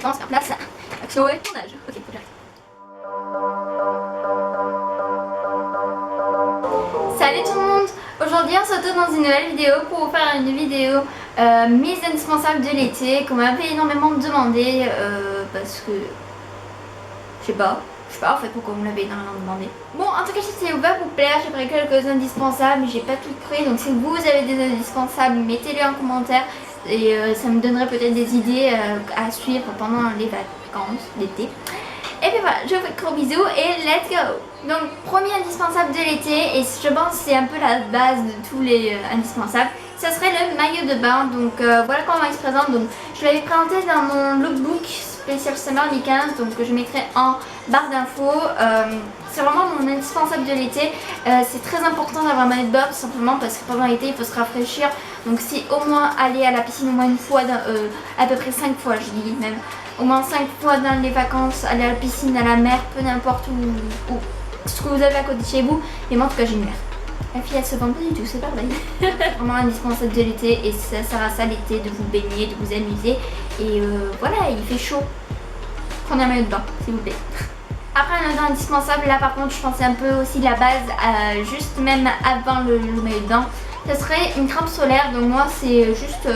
commence par place. Action et tournage. Ok, faut que j'arrête. Salut tout le monde. Aujourd'hui on se retrouve dans une nouvelle vidéo pour vous faire une vidéo mise indispensables de l'été qu'on m'avait énormément demandé parce que je sais pas en fait pourquoi vous l'avez énormément demandé. Bon, en tout cas si ça va vous plaire, j'ai pris quelques indispensables, j'ai pas tout pris, donc si vous avez des indispensables, mettez-les en commentaire et ça me donnerait peut-être des idées à suivre pendant les vacances d'été. Et puis voilà, je vous fais de gros bisous et let's go. Donc premier indispensable de l'été, et je pense que c'est un peu la base de tous les indispensables, ça serait le maillot de bain. Donc voilà comment il se présente. Donc je l'avais présenté dans mon lookbook spécial Summer 2015, donc je mettrai en barre d'infos. C'est vraiment mon indispensable de l'été. C'est très important d'avoir un maillot de bain, tout simplement parce que pendant l'été il faut se rafraîchir. Donc c'est au moins aller à la piscine au moins une fois, à peu près 5 fois je dis même. Au moins 5 fois dans les vacances, aller à la piscine, à la mer, peu n'importe où ce que vous avez à côté de chez vous. Et moi en tout cas j'ai une mer. La fille elle se vend pas du tout, c'est pareil. Vraiment indispensable de l'été et ça sert à ça l'été, de vous baigner, de vous amuser. Et voilà, il fait chaud. Prenez un maillot de bain s'il vous plaît. Après un autre indispensable, là par contre je pense c'est un peu aussi la base, juste même avant le maillot de bain. Ça serait une crème solaire, donc moi c'est juste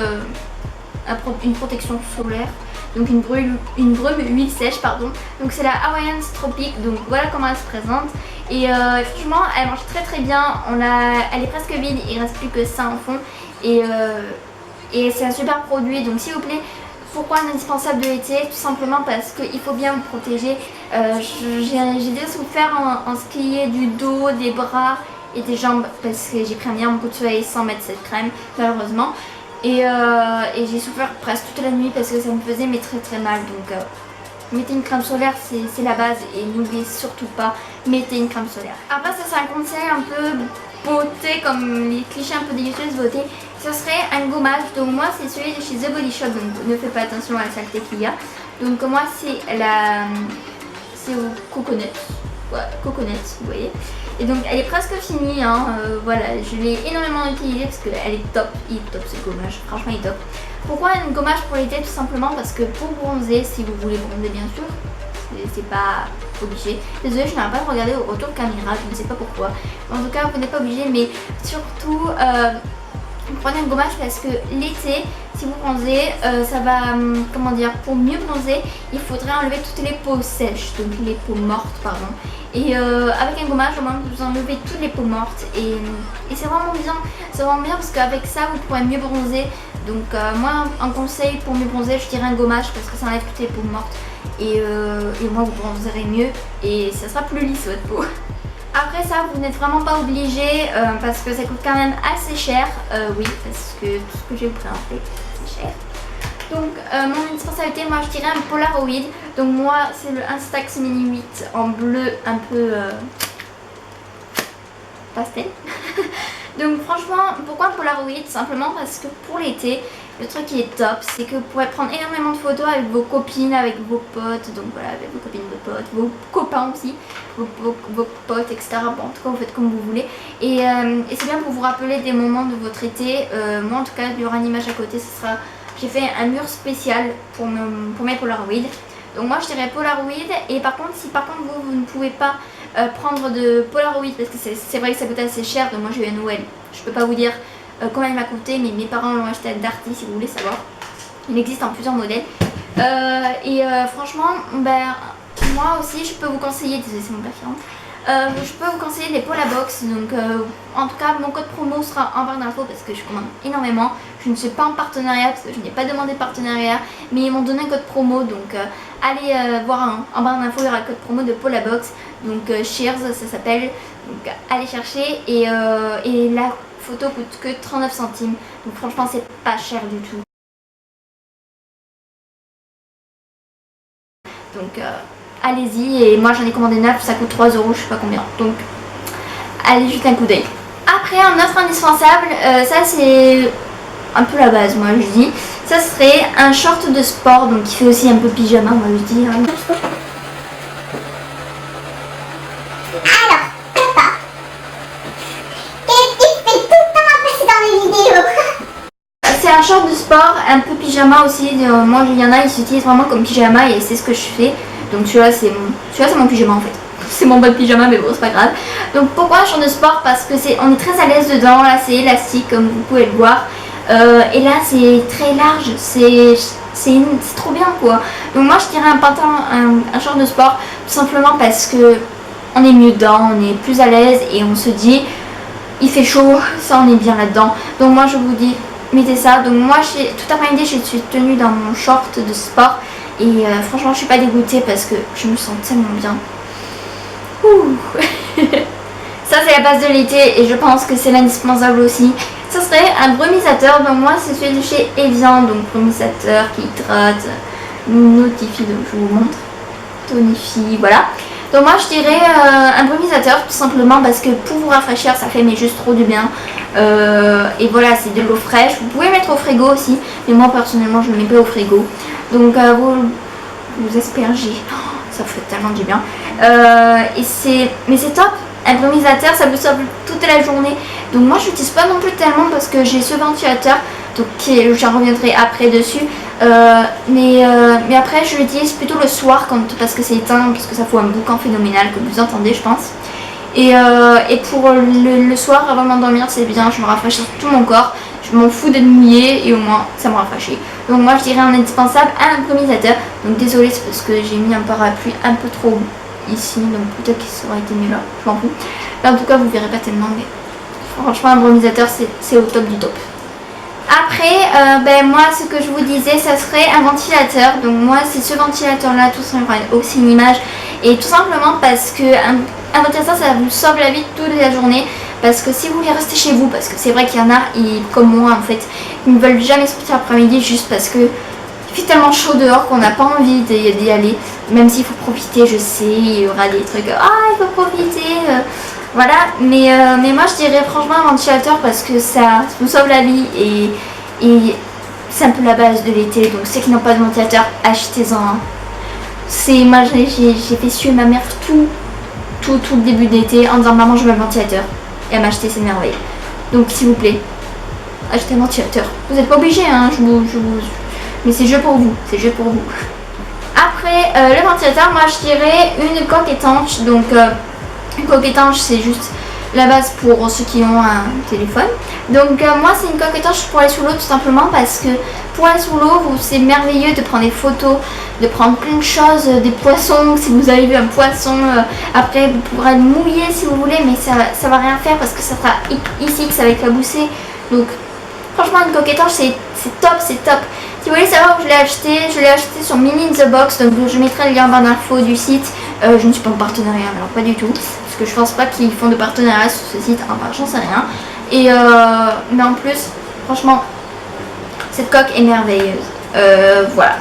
une protection solaire. Donc une brume huile sèche pardon. Donc c'est la Hawaiian Tropic, donc voilà comment elle se présente. Et franchement elle marche très très bien. Elle est presque vide, il reste plus que ça en fond. Et c'est un super produit, donc s'il vous plaît. Pourquoi un indispensable de l'été? Tout simplement parce qu'il faut bien vous protéger. J'ai déjà souffert en ce qui est du dos, des bras et des jambes parce que j'ai pris un bien coup de soleil sans mettre cette crème malheureusement. Et j'ai souffert presque toute la nuit parce que ça me faisait mais très très mal. Donc mettez une crème solaire, c'est la base et n'oubliez surtout pas, mettez une crème solaire. Après ça c'est un conseil un peu beauté, comme les clichés un peu délicieux de beauté. Ce serait un gommage, donc moi c'est celui de chez The Body Shop, donc ne faites pas attention à la saleté qu'il y a. Donc moi c'est au coconut, ouais, coconut vous voyez. Et donc elle est presque finie, hein. Voilà, je l'ai énormément utilisé parce qu'elle est top, il est top ce gommage, franchement il est top. Pourquoi un gommage pour l'été? Tout simplement parce que pour bronzer, si vous voulez bronzer bien sûr, c'est pas obligé. Désolée, je n'arrive pas de regarder au retour de caméra, je ne sais pas pourquoi. En tout cas, vous n'êtes pas obligé, mais surtout prenez un gommage parce que l'été, si vous bronzez, ça va, comment dire, pour mieux bronzer, il faudrait enlever toutes les peaux sèches, donc les peaux mortes, pardon. Et avec un gommage, au moins vous enlevez toutes les peaux mortes et c'est vraiment bien parce qu'avec ça vous pourrez mieux bronzer. Donc moi, un conseil pour mieux bronzer, je dirais un gommage parce que ça enlève toutes les peaux mortes et moi vous bronzerez mieux et ça sera plus lisse votre peau. Après ça, vous n'êtes vraiment pas obligé parce que ça coûte quand même assez cher. Oui, parce que tout ce que j'ai présenté, c'est cher. Donc mon indispensabilité, moi je dirais un Polaroid. Donc moi c'est le Instax Mini 8 en bleu un peu pastel. Donc franchement, pourquoi un Polaroid? Simplement parce que pour l'été, le truc qui est top, c'est que vous pourrez prendre énormément de photos avec vos copines, avec vos potes, donc voilà, avec vos copines, vos potes, vos copains aussi, vos potes, etc. Bon, en tout cas, vous faites comme vous voulez. Et c'est bien pour vous rappeler des moments de votre été. Moi, en tout cas, il y aura une image à côté, ce sera... J'ai fait un mur spécial pour mes Polaroid. Donc moi, je dirais Polaroid. Et par contre, si par contre vous ne pouvez pas prendre de Polaroid, parce que c'est vrai que ça coûte assez cher, donc moi j'ai eu un Noël. Je peux pas vous dire combien il m'a coûté, mais mes parents l'ont acheté à Darty si vous voulez savoir. Il existe en plusieurs modèles. Franchement, ben, moi aussi je peux vous conseiller, désolé c'est mon père qui rentre. Je peux vous conseiller les Polabox, donc en tout cas mon code promo sera en barre d'infos parce que je commande énormément. Je ne suis pas en partenariat parce que je n'ai pas demandé de partenariat, mais ils m'ont donné un code promo, donc allez voir en barre d'infos, il y aura le code promo de Polabox, donc Cheers ça s'appelle, donc allez chercher et la photo coûte que 39 centimes, donc franchement c'est pas cher du tout. Donc allez-y, et moi j'en ai commandé 9, ça coûte 3 €, je sais pas combien, donc allez jeter un coup d'œil. Après un autre indispensable, ça c'est un peu la base moi je dis, ça serait un short de sport, donc qui fait aussi un peu pyjama moi je dis. Hein. Alors, papa, qu'est-ce que tu fais tout le temps à passer dans les vidéos? C'est un short de sport un peu pyjama. pyjama aussi, moi il y en a, ils s'utilisent vraiment comme pyjama et c'est ce que je fais. Donc celui-là c'est mon pyjama en fait. C'est mon bas de pyjama mais bon c'est pas grave. Donc pourquoi un short de sport? Parce que on est très à l'aise dedans, là c'est élastique comme vous pouvez le voir. Et là c'est très large, c'est trop bien quoi. Donc moi je dirais un pantalon, un short de sport tout simplement parce que on est mieux dedans, on est plus à l'aise et on se dit il fait chaud, ça on est bien là-dedans. Donc moi je vous dis mettez ça. Donc moi tout après-midi je suis tenue dans mon short de sport et franchement je suis pas dégoûtée parce que je me sens tellement bien. Ouh. Ça c'est la base de l'été et je pense que c'est l'indispensable aussi. Ça serait un brumisateur, donc moi c'est celui de chez Evian, donc brumisateur qui hydrate, notifie, donc je vous montre, tonifie, voilà. Donc moi je dirais un brumisateur tout simplement parce que pour vous rafraîchir ça fait mais juste trop du bien. Et voilà, c'est de l'eau fraîche, vous pouvez mettre au frigo aussi, mais moi personnellement je ne le mets pas au frigo. Donc vous aspergez, oh, ça fait tellement du bien. Mais c'est top. Un brumisateur ça vous sauve toute la journée. Donc moi je l'utilise pas non plus tellement parce que j'ai ce ventilateur, donc j'en reviendrai après dessus. Mais après je l'utilise plutôt le soir parce que c'est éteint, parce que ça fout un boucan phénoménal que vous entendez je pense. Et pour le soir avant de m'endormir c'est bien, je me rafraîchis tout mon corps. Je m'en fous d'être mouillée et au moins ça me rafraîchit. Donc moi je dirais un indispensable, un brumisateur. Donc désolé c'est parce que j'ai mis un parapluie un peu trop ici, donc peut-être qu'il aurait été mieux là, je m'en fous. Là en tout cas vous verrez pas tellement, mais franchement un brumisateur c'est au top du top. Après moi ce que je vous disais ça serait un ventilateur. Donc moi c'est ce ventilateur là tout simplement, aussi une image. Et tout simplement parce que un ventilateur ça vous sauve la vie toute la journée. Parce que si vous voulez rester chez vous, parce que c'est vrai qu'il y en a comme moi en fait, ils ne veulent jamais sortir après-midi juste parce que il fait tellement chaud dehors qu'on n'a pas envie d'y aller. Même s'il faut profiter, je sais, il y aura des trucs, il faut profiter, voilà. Mais moi je dirais franchement un ventilateur parce que ça vous sauve la vie et c'est un peu la base de l'été. Donc ceux qui n'ont pas de ventilateur, achetez-en. Moi j'ai fait suer ma mère tout le début d'été en disant maman je veux un ventilateur. Et elle m'a acheté cette merveille. Donc s'il vous plaît, achetez un ventilateur. Vous n'êtes pas obligé, hein, mais c'est jeu pour vous, c'est jeu pour vous. Après le ventilateur, moi je dirais une coque étanche. Donc une coque étanche c'est juste la base pour ceux qui ont un téléphone. Donc moi c'est une coque étanche pour aller sous l'eau tout simplement parce que pour aller sous l'eau c'est merveilleux de prendre des photos, de prendre plein de choses, des poissons, si vous avez vu un poisson, après vous pourrez le mouiller si vous voulez mais ça va rien faire parce que ça sera ici que ça va éclabousser. Donc franchement une coque étanche c'est top, c'est top. Si vous voulez savoir où je l'ai acheté sur Mini in the Box, donc je mettrai le lien en barre d'infos du site. Je ne suis pas en partenariat, alors pas du tout, parce que je pense pas qu'ils font de partenariat sur ce site, enfin j'en sais rien. Mais en plus, franchement, cette coque est merveilleuse. Voilà.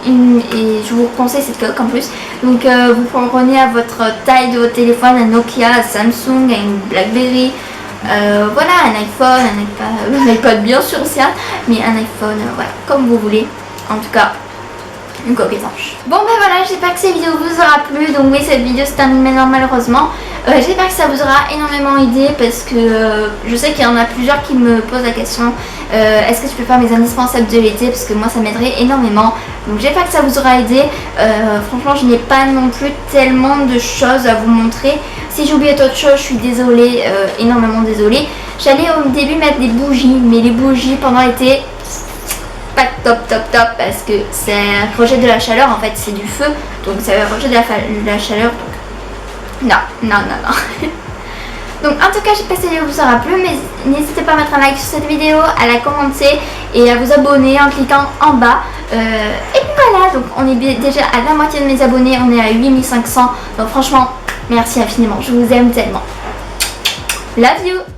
Et je vous conseille cette coque en plus. Donc vous prenez à votre taille de votre téléphone un Nokia, un Samsung, un Blackberry. Voilà, un iPhone, un iPod bien sûr aussi, mais un iPhone, voilà, comme vous voulez. En tout cas, une coque étanche. Bon voilà, j'espère que cette vidéo vous aura plu. Donc oui, cette vidéo se termine maintenant malheureusement. J'espère que ça vous aura énormément aidé parce que je sais qu'il y en a plusieurs qui me posent la question est-ce que tu peux faire mes indispensables de l'été, parce que moi ça m'aiderait énormément. Donc j'espère que ça vous aura aidé. Franchement je n'ai pas non plus tellement de choses à vous montrer. Si j'ai oublié autre chose je suis désolée, énormément désolée. J'allais au début mettre des bougies, mais les bougies pendant l'été pas top parce que ça rejette de la chaleur, en fait c'est du feu donc ça rejette de la chaleur, donc non. Donc en tout cas j'espère que cette vidéo vous aura plu, mais n'hésitez pas à mettre un like sur cette vidéo, à la commenter et à vous abonner en cliquant en bas. Et puis voilà, donc on est déjà à la moitié de mes abonnés, on est à 8500, donc franchement merci infiniment, je vous aime tellement. Love you.